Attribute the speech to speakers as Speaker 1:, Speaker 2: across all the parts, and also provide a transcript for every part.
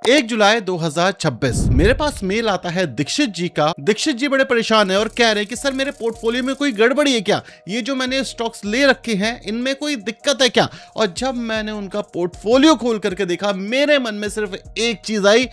Speaker 1: 1 जुलाई 2026 मेरे पास मेल आता है दीक्षित जी का। दीक्षित जी बड़े परेशान है और कह रहे हैं कि सर मेरे पोर्टफोलियो में कोई गड़बड़ी है क्या, ये जो मैंने स्टॉक्स ले रखे हैं इनमें कोई दिक्कत है क्या। और जब मैंने उनका पोर्टफोलियो खोल करके देखा, मेरे मन में सिर्फ एक चीज आई।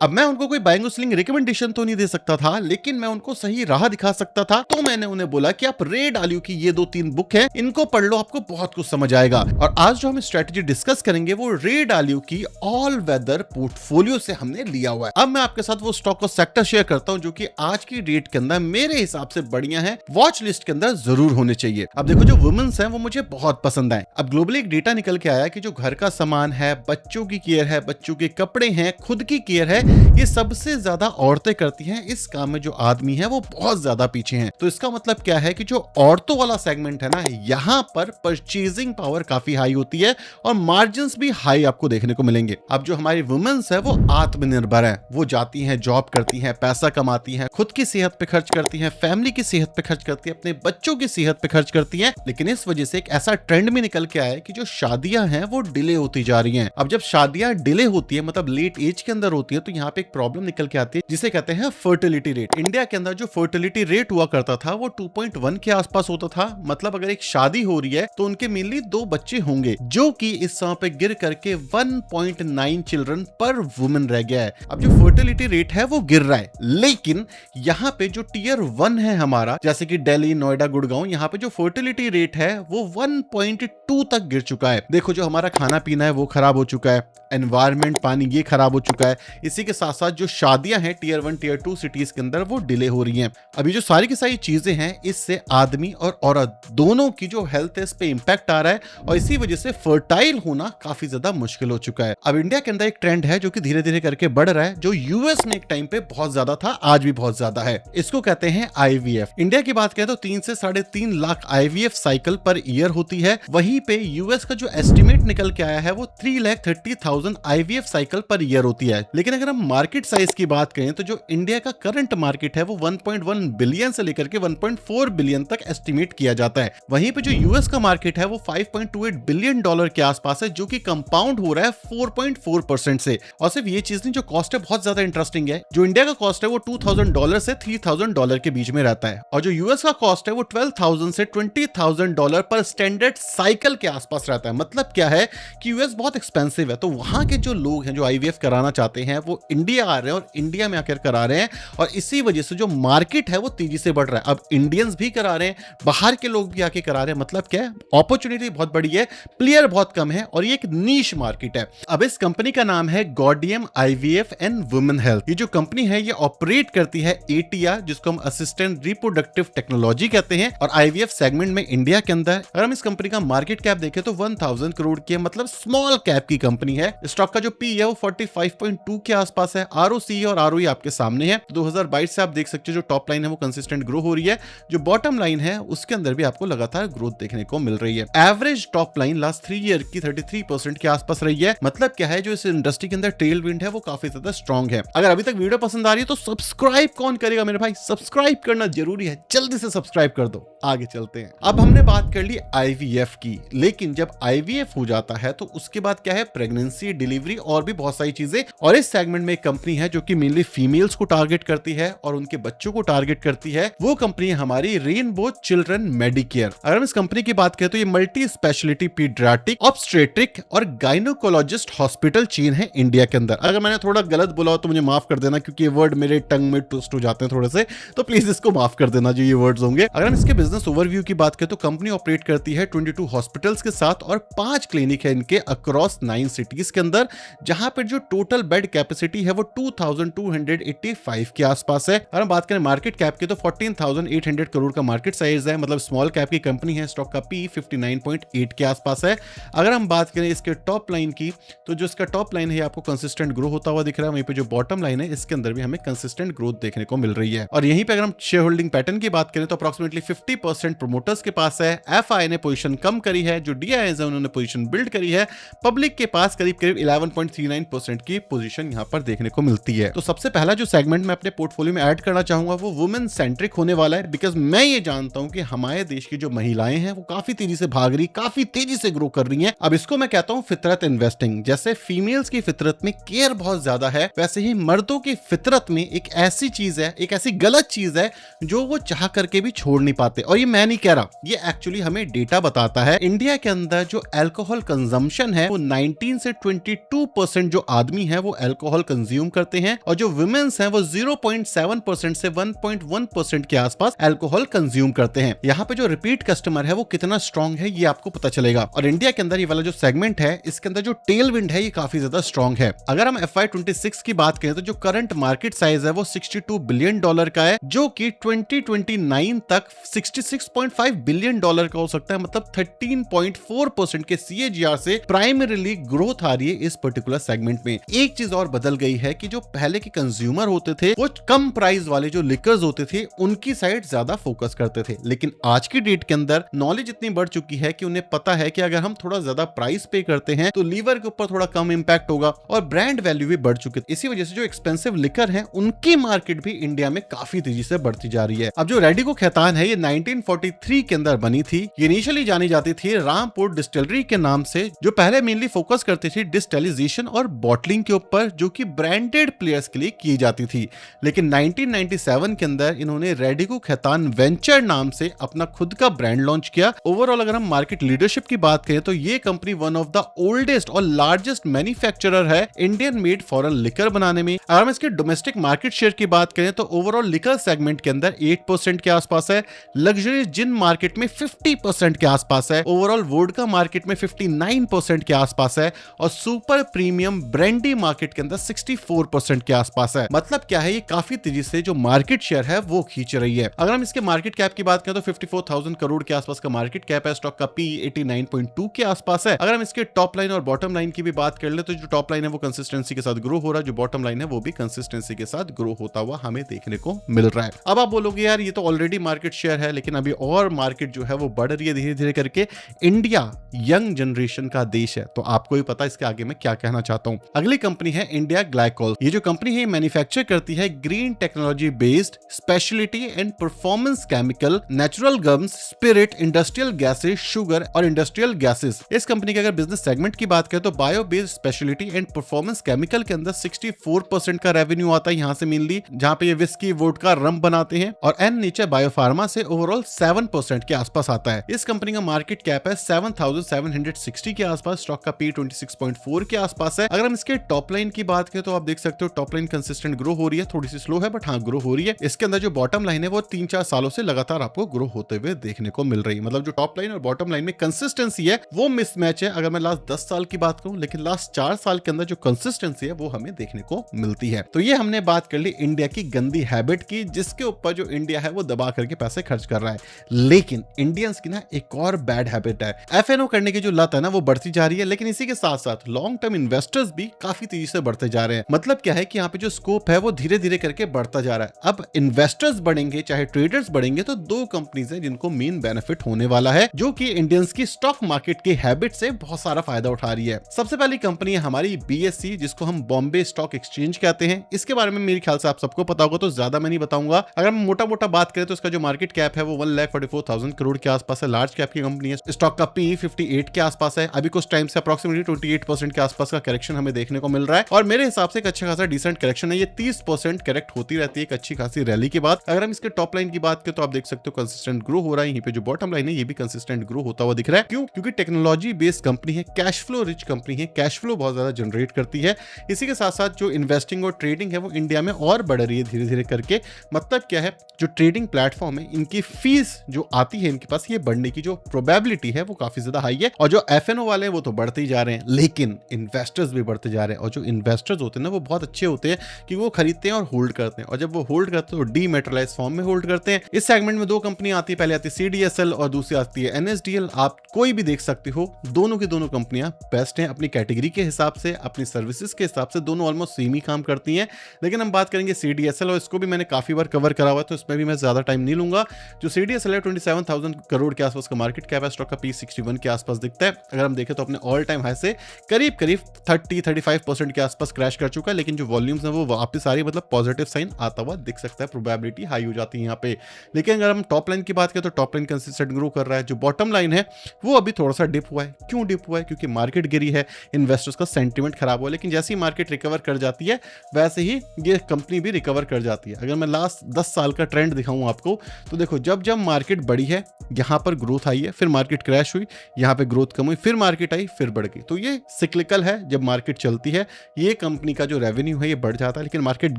Speaker 1: अब मैं उनको कोई बाइंग और सेलिंग रिकमेंडेशन तो नहीं दे सकता था, लेकिन मैं उनको सही राह दिखा सकता था। तो मैंने उन्हें बोला कि आप रे डालियो की ये 2-3 बुक है, इनको पढ़ लो, आपको बहुत कुछ समझ आएगा। और आज जो हम स्ट्रेटेजी डिस्कस करेंगे वो रे डालियो की ऑल वेदर पोर्टफोलियो से हमने लिया हुआ है। अब मैं आपके साथ वो स्टॉक और सेक्टर शेयर करता हूं जो कि आज की डेट के अंदर मेरे हिसाब से बढ़िया है, वॉच लिस्ट के अंदर जरूर होने चाहिए। अब देखो, जो वुमेन्स हैं वो मुझे बहुत पसंद आए। अब ग्लोबली एक डेटा निकल के आया कि जो घर का सामान है, बच्चों की केयर है, बच्चों के कपड़े हैं, खुद की केयर है, ये सबसे ज्यादा औरतें करती हैं। इस काम में जो आदमी है वो बहुत ज्यादा पीछे हैं। तो इसका मतलब क्या है कि जो औरतों वाला सेगमेंट है ना, यहाँ पर परचेजिंग पावर काफी हाई होती है और मार्जिन्स भी हाई आपको देखने को मिलेंगे। अब जो हमारी वुमेन्स है वो आत्मनिर्भर है, वो जाती हैं, जॉब करती हैं, पैसा कमाती हैं, खुद की सेहत पे खर्च करती हैं, फैमिली की सेहत पे खर्च करती है, अपने बच्चों की सेहत पे खर्च करती हैं। लेकिन इस वजह से एक ऐसा ट्रेंड में निकल के आया है कि जो शादियां हैं वो डिले होती जा रही हैं। अब जब शादियां डिले होती है, मतलब लेट एज के अंदर होती है, तो यहाँ पे एक प्रॉब्लम निकल के आती है जिसे कहते हैं फर्टिलिटी रेट। इंडिया के अंदर जो फर्टिलिटी रेट हुआ करता था वो 2.1 के आसपास होता था। मतलब अगर एक शादी हो रही है तो उनके मेनली 2 बच्चे होंगे, जो कि इस समय पे गिर करके 1.9 चिल्ड्रन पर वुमेन रह गया है। अब जो फर्टिलिटी रेट है वो गिर रहा है, लेकिन यहाँ पे जो टियर 1 है हमारा, जैसे कि दिल्ली, नोएडा, गुड़गांव, यहाँ पे जो फर्टिलिटी रेट है वो 1.2 तक गिर चुका है। देखो, जो हमारा खाना पीना है वो खराब हो चुका है, एनवायरमेंट, पानी, ये खराब हो चुका है। इसी के साथ साथ जो शादियां हैं टियर 1, टियर 2 सिटीज के अंदर वो डिले हो रही हैं। अभी जो सारी की सारी चीजें हैं, इससे आदमी और औरत दोनों की जो हेल्थ है इस पे इंपैक्ट आ रहा है और इसी वजह से फर्टाइल होना काफी ज्यादा मुश्किल हो चुका है। अब इंडिया के अंदर एक ट्रेंड है जो कि धीरे धीरे करके बढ़ रहा है, जो यूएस में एक टाइम पे बहुत ज्यादा था, आज भी बहुत ज्यादा है। इसको कहते हैं आईवीएफ। इंडिया की बात करें तो 3 से 3.5 lakh IVF cycle per year होती है। वहीं पे यूएस का जो एस्टिमेट निकल के आया है वो 3,30,000 आईवीएफ साइकिल पर ईयर होती है। लेकिन अगर हम मार्केट साइज की बात करें तो जो इंडिया का करंट मार्केट है वो 1.1 बिलियन से लेकर के 1.4 बिलियन तक एस्टिमेट किया जाता है। वहीं पे जो यूएस का मार्केट है वो $5.28 बिलियन के आसपास है, जो कि कंपाउंड हो रहा है 4.4% से। और सिर्फ ये चीज नहीं, जो कॉस्ट है बहुत ज्यादा इंटरेस्टिंग है। जो इंडिया का कॉस्ट है वो $2,000 से $3,000 के बीच में रहता है और जो यूएस का कॉस्ट है वो $12,000 से $20,000 पर स्टैंडर्ड साइकिल के आसपास रहता है। मतलब क्या है कि यूएस बहुत एक्सपेंसिव है, तो वहां के जो लोग हैं जो आईवीएफ कराना चाहते हैं वो इंडिया आ रहे हैं और इंडिया में आकर करा रहे हैं और इसी वजह से जो मार्केट है वो तेजी से बढ़ रहा है। अब इंडियंस भी करा रहे हैं, बाहर के लोग भी आके करा रहे हैं। मतलब क्या है, अपॉर्चुनिटी बहुत बड़ी है, प्लेयर बहुत कम है और ये एक नीश मार्केट है। अब इस कंपनी का नाम है गॉर्डियम आईवीएफ एंड वुमेन हेल्थ। ये जो कंपनी है ये ऑपरेट करती है एटीआर, जिसको हम असिस्टेंट रिप्रोडक्टिव टेक्नोलॉजी कहते हैं, और आईवीएफ सेगमेंट में इंडिया के अंदर अगर हम इस कंपनी का मार्केट कैप देखें तो 1000 करोड़ की है, मतलब स्मॉल कैप की कंपनी है। स्टॉक का जो पी है वो 45.2 के आसपास है। आरओसी और आरओई आपके सामने है। 2022 से आप देख सकते हो जो टॉप लाइन है वो कंसिस्टेंट ग्रो हो रही है, जो बॉटम लाइन है उसके अंदर भी आपको लगातार ग्रोथ देखने को मिल रही है। Average top line last 3 year की 33% के आसपास रही है। मतलब क्या है, जो इस इंडस्ट्री के अंदर टेल विंड है वो काफी ज्यादा स्ट्रॉन्ग है। अगर अभी तक वीडियो पसंद आ रही है तो सब्सक्राइब कौन करेगा मेरे भाई, सब्सक्राइब करना जरूरी है, जल्दी से सब्सक्राइब कर दो। आगे चलते हैं। अब हमने बात कर ली आईवीएफ की, लेकिन जब आईवीएफ हो जाता है तो उसके बाद क्या है, प्रेगनेंसी, डिलीवरी और भी बहुत सारी चीजें। और इस सेगमेंट में एक कंपनी है जो कि मेनली फीमेल्स को टारगेट करती है और उनके बच्चों को टारगेट करती है। वो कंपनी है हमारी रेनबो चिल्ड्रन मेडिकेयर। अगर हम इस कंपनी की बात करें तो ये मल्टी स्पेशलिटी पीडियाट्रिक, ऑब्स्टेट्रिक और गायनोकोलॉजिस्ट हॉस्पिटल चेन है इंडिया के अंदर। अगर मैंने थोड़ा गलत बोला हो तो मुझे माफ कर देना, क्योंकि ये वर्ड मेरे टंग में ट्विस्ट हो जाते हैं थोड़े से, तो प्लीज इसको माफ कर देना जो ये वर्ड्स होंगे। अगर हम इसके बिजनेस ओवरव्यू की बात करें तो कंपनी ऑपरेट करती है 22 हॉस्पिटल्स के साथ और 5 क्लिनिक है इनके अक्रॉस 9 सिटीज के अंदर, जहां पर जो टोटल बेड कैपेसिटी है वो 2285 के आसपास है। अगर हम बात करें मार्केट कैप की तो 14,800 करोड़ का मार्केट साइज है, मतलब स्मॉल कैप की कंपनी है। स्टॉक का पी 59.8 के आसपास है। अगर हम बात करें इसके टॉप लाइन की तो जो इसका टॉप लाइन है आपको कंसिस्टेंट ग्रो होता हुआ दिख रहा है, वहीं पे जो बॉटम लाइन है इसके अंदर भी हमें कंसिस्टेंट ग्रोथ देखने को मिल रही है। और यहीं पे अगर हम शेयर होल्डिंग पैटर्न की बात करें तो अप्रोक्सीमेटली 50% प्रोमोटर्स के पास है, एफआई ने पोजीशन कम करी है, जो डीआईएस है उन्होंने पोजीशन बिल्ड करी है, पब्लिक के पास करीब 11.39% की पोजीशन यहां पर बार देखने को मिलती है। तो सबसे पहला जो सेगमेंट मैं अपने पोर्टफोलियो में ऐड करना चाहूंगा वो वुमेन सेंट्रिक होने वाला है, बिकॉज मैं ये जानता हूं कि हमारे देश की जो महिलाएं हैं वो काफी तेजी से भाग रही, काफी तेजी से ग्रो कर रही हैं। अब इसको मैं कहता हूं फितरत इन्वेस्टिंग। जैसे फीमेल्स की फितरत में केयर बहुत ज्यादा है, वैसे ही मर्दों की फितरत में एक ऐसी चीज है, एक ऐसी गलत चीज है जो वो चाह करके भी छोड़ नहीं पाते। और ये मैं नहीं कह रहा, ये एक्चुअली हमें डेटा बताता है। इंडिया के अंदर जो अल्कोहल कंजम्पशन है वो 19 से 22% जो आदमी है वो अल्कोहल कंज्यूम करते हैं, और जो वुमेन्स हैं वो 0.7% से 1.1% के आसपास अल्कोहल कंज्यूम करते हैं। यहाँ पे जो रिपीट कस्टमर है वो कितना स्ट्रॉन्ग है ये आपको पता चलेगा। और इंडिया के अंदर ये वाला जो सेगमेंट है इसके अंदर जो टेल विंड है ये काफी ज्यादा स्ट्रॉन्ग है। अगर हम FY26 की बात करें तो जो करंट मार्केट साइज है वो $62 बिलियन का है, जो कि 2029 तक $66.5 बिलियन का हो सकता है। मतलब 13.4% के CAGR से प्राइमरीली ग्रोथ आ रही है इस पर्टिकुलर सेगमेंट में। एक चीज और बदल गई है कि जो पहले के कंज्यूमर होते थे वो कम प्राइस वाले जो लिकर्स होते थे उनकी साइड ज्यादा फोकस करते थे, लेकिन आज की डेट के अंदर नॉलेज इतनी बढ़ चुकी है कि उन्हें पता है कि अगर हम थोड़ा ज्यादा प्राइस पे करते हैं तो लीवर के ऊपर थोड़ा कम इंपैक्ट होगा, और ब्रांड वैल्यू भी बढ़ चुकी है। इसी वजह से जो एक्सपेंसिव लिकर है उनकी मार्केट भी इंडिया में काफी तेजी से बढ़ती जा रही है। अब जो रेडिको खैतान है ये 1943 के अंदर बनी थी। ये इनिशियली जानी जाती थी रामपुर डिस्टिलरी के नाम से, जो पहले मेनली फोकस करती थी डिस्टिलाइजेशन और बॉटलिंग के ऊपर, जो कि ब्रांडेड प्लेयर्स के लिए की जाती थी। लेकिन 1997 के अंदर इन्होंने रेडिको खैतान वेंचर नाम से अपना खुद का ब्रांड लॉन्च किया। ओवरऑल अगर हम मार्केट लीडरशिप की बात करें तो ये company one of the oldest और लार्जेस्ट मैन्युफैक्चरर है इंडियन मेड फॉरेन लिकर बनाने में। अगर हम इसके डोमेस्टिक मार्केट शेयर की बात करें तो ओवरऑल लिकर सेगमेंट के अंदर 8% के आसपास है, लग्जरी जिन मार्केट में 50% के आसपास है, ओवरऑल वोडका मार्केट में 59% के आसपास है, और सुपर प्रीमियम ब्रांडी मार्केट के अंदर 64% के आसपास है। मतलब क्या है, ये काफी तेजी से जो मार्केट शेयर है वो खींच रही है। अगर हम इसके मार्केट कैप की बात करें तो 54,000 करोड़ के आसपास का मार्केट कैप है। स्टॉक का P 89.2 के आसपास है। अगर हम इसके टॉप लाइन और बॉटम लाइन की भी बात कर ले तो जो टॉप लाइन है वो कंसिस्टेंसी के साथ ग्रो हो रहा है, जो बॉटम लाइन है वो भी कंसिस्टेंसी के साथ ग्रो होता हुआ हमें देखने को मिल रहा है। अब आप बोलोगे यार ये तो ऑलरेडी मार्केट शेयर है, लेकिन अभी और मार्केट जो है वो बढ़ रही है धीरे धीरे करके। इंडिया यंग जनरेशन का देश है, तो आपको ही पता इसके आगे मैं क्या कहना चाहता हूं। अगली कंपनी है इंडिया ग्लाइकोल। ये जो कंपनी है मैन्युफैक्चर करती है green technology based speciality and performance chemical, natural gums, spirit, industrial gases, sugar और इंडस्ट्रियल गैसेस। इस कंपनी के अगर बिजनेस सेगमेंट की बात करें तो bio based speciality and performance chemical के अंदर 64% का रेवेन्यू आता है यहां से मेनली, जहां पे ये विस्की, वोडका, रम बनाते हैं। और एन नीचे बायोफार्मा से ओवरऑल 7% के आसपास आता है। इस कंपनी का मार्केट कैप है 7,760 के आसपास। स्टॉक का P 26.4 के आसपास है। अगर हम इसके टॉप लाइन की बात करें तो आप देख सकते हो टॉप लाइन कंसिस्टेंट ग्रो हो रही है, थोड़ी सी स्लो है बट हाँ ग्रो हो रही है। इसके अंदर जो बॉटम लाइन है वो 3-4 सालों से लगातार आपको ग्रो होते हुए देखने को मिल रही है। मतलब जो टॉप लाइन और बॉटम लाइन में कंसिस्टेंसी है वो मिसमैच है अगर मैं लास्ट 10 साल की बात करूं, लेकिन लास्ट 4 साल के अंदर जो कंसिस्टेंसी है वो हमें देखने को मिलती है। तो ये हमने बात कर ली इंडिया की गंदी हैबिट की, जिसके ऊपर जो इंडिया है वो दबा करके पैसे खर्च कर रहा है। लेकिन इंडियंस की ना एक और बैड हैबिट है, FNO करने की जो लत है ना वो बढ़ती जा रही है, लेकिन इसी के साथ साथ लॉन्ग टर्म इन्वेस्टर्स भी काफी तेजी से बढ़ते जा रहे हैं। मतलब क्या है कि यहाँ पे जो स्कोप है वो धीरे धीरे करके बढ़ता जा रहा है। अब इन्वेस्टर्स बढ़ेंगे चाहे ट्रेडर्स बढ़ेंगे तो दो कंपनीज हैं जिनको मेन बेनिफिट होने वाला है, जो कि इंडियंस की स्टॉक मार्केट की हैबिट से बहुत सारा फायदा उठा रही है। सबसे पहली कंपनी है हमारी BSE, जिसको हम बॉम्बे स्टॉक एक्सचेंज कहते हैं। इसके बारे में मेरे ख्याल से आप सबको पता होगा तो ज्यादा मैं नहीं बताऊंगा। अगर हम मोटा मोटा बात करें तो इसका जो मार्केट कैप है वो 1,44,000 करोड़ के आसपास है। लार्ज कैप की कंपनी है। स्टॉक का P 58 के आसपास है। अभी कुछ टाइम से अप्रोक्सीमेटली 28% के आसपास का करेक्शन हमें देखने को मिल रहा है, और मेरे हिसाब से एक अच्छा खासा डिसेंट करेक्शन है। ये 30% करेक्ट होती रहती है एक अच्छी खासी रैली के बाद। अगर हम इसके टॉप लाइन की बात करें तो आप देख सकते हो कंसिस्टेंट ग्रो हो रहा है। यहीं पे जो बॉटम लाइन है ये भी कंसिस्टेंट ग्रो होता हुआ दिख रहा है। क्यों? क्योंकि टेक्नोलॉजी बेस्ड कंपनी है, कैश फ्लो रिच कंपनी है, कैश फ्लो बहुत ज्यादा जनरेट करती है। इसी के साथ साथ जो इन्वेस्टिंग और ट्रेडिंग है वो इंडिया में और बढ़ रही है धीरे धीरे करके। मतलब क्या है, जो ट्रेडिंग प्लेटफॉर्म है इनकी फीस जो आती है इनके पास, ये बढ़ने की जो प्रोबेबिलिटी है वो काफी ज्यादा हाई है। और जो FNO वाले हैं वो तो बढ़ते ही जा रहे हैं, लेकिन इन्वेस्टर्स भी बढ़ते जा रहे हैं। और जो इन्वेस्टर्स होते हैं ना वो बहुत अच्छे होते हैं कि वो खरीदते हैं और होल्ड करते हैं, और जब वो होल्ड करते हैं तो डीमेटेरियलाइज फॉर्म में होल्ड करते हैं। इस सेगमेंट में दो कंपनी आती है, पहले आती है CDSL और दूसरी आती है NSDL। आप कोई भी देख सकते हो, दोनों की दोनों कंपनियां बेस्ट हैं अपनी कैटेगरी के हिसाब से, अपनी सर्विसेज के हिसाब से, दोनों ऑलमोस्ट सेम ही काम करती हैं। लेकिन हम बात करेंगे CDSL, और इसको भी मैंने काफी बार कवर करा हुआ है तो इसमें भी मैं ज्यादा टाइम नहीं लूंगा। जो CDSL है 27,000 करोड़ के आसपास का मार्केट कैप है। स्टॉक का P 61 के आसपास दिखता है। अगर हम देखें तो अपने ऑल टाइम हाई से करीब 30-35% के आसपास क्रैश क्रैश कर चुका है, लेकिन जो वॉल्यूम्स है वो वापस आ रही है, मतलब पॉजिटिव साइन आता हुआ दिख सकता है, प्रोबेबिलिटी हाई हो जाती है यहाँ पे। लेकिन अगर हम टॉप लाइन की बात करें तो टॉप लाइन कंसिस्टेंट ग्रो कर रहा है। जो बॉटम लाइन है वो अभी थोड़ा सा डिप हुआ है। क्यों डिप हुआ है? क्योंकि मार्केट गिरी है, इन्वेस्टर्स का सेंटिमेंट खराब हुआ। लेकिन जैसे ही मार्केट रिकवर कर जाती है वैसे ही ये कंपनी भी रिकवर कर जाती है। अगर मैं लास्ट 10 साल का ट्रेंड दिखाऊं आपको तो देखो, जब जब मार्केट बढ़ी है यहां पर ग्रोथ आई है, फिर मार्केट क्रैश हुई, यहां पे ग्रोथ कम हुई, फिर मार्केट आई, फिर बढ़ गई। तो ये सिक्लिकल है। जब मार्केट चलती है ये कंपनी का जो रेवेन्यू है ये बढ़ जाता है, लेकिन मार्केट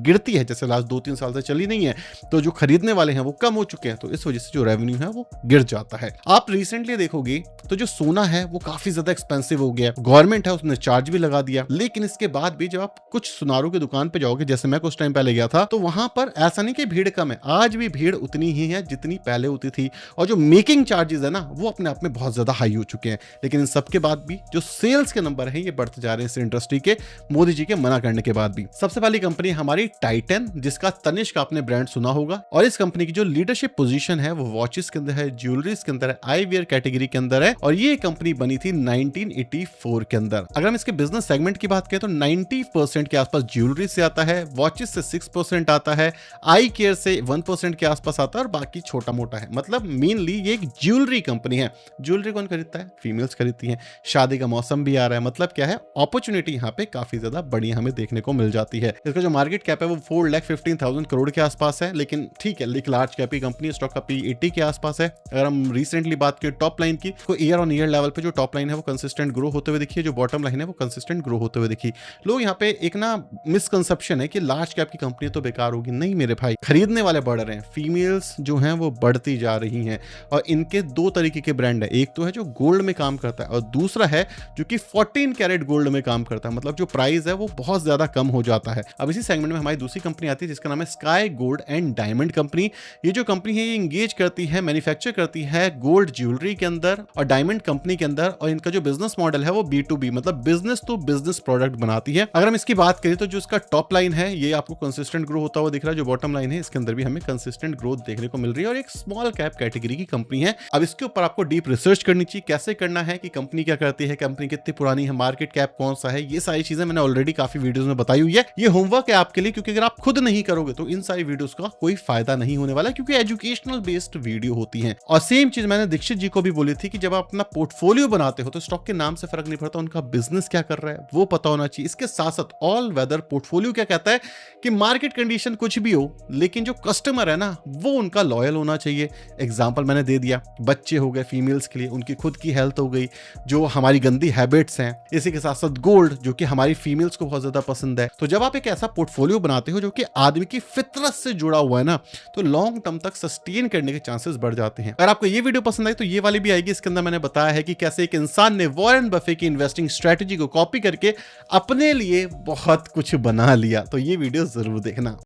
Speaker 1: गिरती है, जैसे लास्ट 2-3 साल से चली नहीं है, तो जो खरीदने वाले हैं वो कम हो चुके हैं, तो इस वजह से जो रेवेन्यू है वो गिर जाता है। आप रिसेंटली देखोगे तो जो सोना है वो काफी ज्यादा एक्सपेंसिव हो गया। गवर्नमेंट है उसने चार्ज भी लगा दिया, लेकिन इसके बाद भी जब आप कुछ सुनारों की दुकान पे जाओगे, जैसे मैं कुछ टाइम पहले गया था, तो वहां पर ऐसा नहीं कि भीड़ कम है, आज भी भीड़ उतनी ही है जितनी पहले होती थी। और जो मेकिंग चार्जेस है ना वो अपने आप में बहुत ज्यादा हाई हो चुके हैं। लेकिन इन सब के बाद भी जो सेल्स के नंबर हैं ये बढ़ते जा रहे हैं इस इंडस्ट्री के, मोदी जी के मना करने के बाद भी। सबसे पहली कंपनी हमारी टाइटन, जिसका तनिष्क आपने ब्रांड सुना होगा। और इस कंपनी की जो लीडरशिप पोजीशन है वो वॉचेस के अंदर है, ज्वेलरीज के अंदर है, आई वियर कैटेगरी के अंदर है। और ये कंपनी बनी थी 1984 के अंदर। अगर हम इसके बिजनेस सेगमेंट की बात करें तो 90% के आसपास ज्वेलरी से आता है, वॉचेस से 6% आता है, आई केयर से 1% के आसपास आता है, और बाकी छोटा मोटा है। मतलब मेनली ये एक ज्वेलरी कंपनी है। ज्वेलरी कौन खरीदता है? फीमेल्स खरीदती हैं। शादी का मौसम भी आ रहा है, मतलब क्या है, अपॉर्चुनिटी यहाँ पे काफी ज्यादा बढ़िया हमें देखने को मिल जाती है। इसका जो मार्केट कैप है वो 4,15,000 करोड़ के आसपास है, लेकिन ठीक है, एक लार्ज कैप की कंपनी, स्टॉक का पी 80 के आसपास है। अगर हम रिसेंटली बात करें टॉप लाइन की, तो ईयर ऑन ईयर लेवल पे जो टॉप लाइन है वो कंसिस्टेंट ग्रो होते हुए दिखी है, जो बॉटम लाइन है वो कंसिस्टेंट ग्रो होते हुए दिखी। लोग यहाँ पे एक ना मिसकंसेप्शन है कि लार्ज कैप की कंपनी तो बेकार होगी। नहीं मेरे भाई, खरीदने वाले बढ़ रहे हैं, फीमेल्स जो हैं वो बढ़ती जा रही हैं। और इनके दो तरीके के ब्रांड है, एक तो है जो गोल्ड में काम करता है और दूसरा है जो कि 14 कैरेट गोल्ड में काम करता है। मतलब जो प्राइस है वो बहुत ज्यादा कम हो जाता है। अब इसी सेगमेंट में हमारी दूसरी कंपनी आती है जिसका नाम है sky gold and diamond company. ये जो कंपनी है ये इंगेज करती है, मैन्युफैक्चर करती है गोल्ड ज्वेलरी के अंदर और डायमंड कंपनी के अंदर। और इनका जो बिजनेस मॉडल है वो B2B, मतलब बिजनेस टू बिजनेस प्रोडक्ट बनाती है। अगर हम इसकी बात करें तो जो इसका टॉप लाइन है ये आपको कंसिस्टेंट ग्रो होता हुआ दिख रहा है। जो बॉटम लाइन है इसके अंदर भी हमें कंसिस्टेंट ग्रोथ देखने को मिल रही है, और एक स्मॉल कैप कैटेगरी की कंपनी है। अब इसके ऊपर आपको डीप रिसर्च करनी चाहिए, कैसे करना है, कि कंपनी क्या करती है, कंपनी कितनी पुरानी है, मार्केट कैप कौन सा है, ये सारी चीजें मैंने ऑलरेडी काफी वीडियोस में बताई हुई है। ये होमवर्क है आपके लिए, क्योंकि अगर आप खुद नहीं करोगे तो इन सारी वीडियोस का कोई फायदा नहीं होने वाला, क्योंकि एजुकेशनल बेस्ड वीडियो होती है। और सेम चीज मैंने दीक्षित जी को भी बोली थी कि जब आप अपना पोर्टफोलियो बनाते हो तो स्टॉक के नाम से फर्क नहीं पड़ता, उनका बिजनेस क्या कर रहा है वो पता होना चाहिए। इसके साथ साथ ऑल वेदर पोर्टफोलियो क्या कहता है कि मार्केट कंडीशन कुछ भी हो, लेकिन जो कस्टमर है ना वो उनका लॉयल होना चाहिए। एग्जाम्पल मैंने दे दिया, बच्चे हो गए फीमेल्स के लिए, उनकी खुद की हेल्थ हो गई, जो हमारी गंदी हैबिट्स हैं। इसी के साथ साथ गोल्ड, जो कि हमारी फीमेल्स को बहुत ज्यादा पसंद है। तो जब आप एक ऐसा पोर्टफोलियो बनाते हो जो कि आदमी की फितरत से जुड़ा हुआ है ना, तो लॉन्ग टर्म तक सस्टेन करने के चांसेस बढ़ जाते हैं। अगर आपको ये वीडियो पसंद आई तो ये वाली भी आएगी। इसके अंदर मैंने बताया है कि कैसे एक इंसान ने वॉरेन बफे की इन्वेस्टिंग स्ट्रेटजी को कॉपी करके अपने लिए बहुत कुछ बना लिया। तो ये वीडियो जरूर देखना।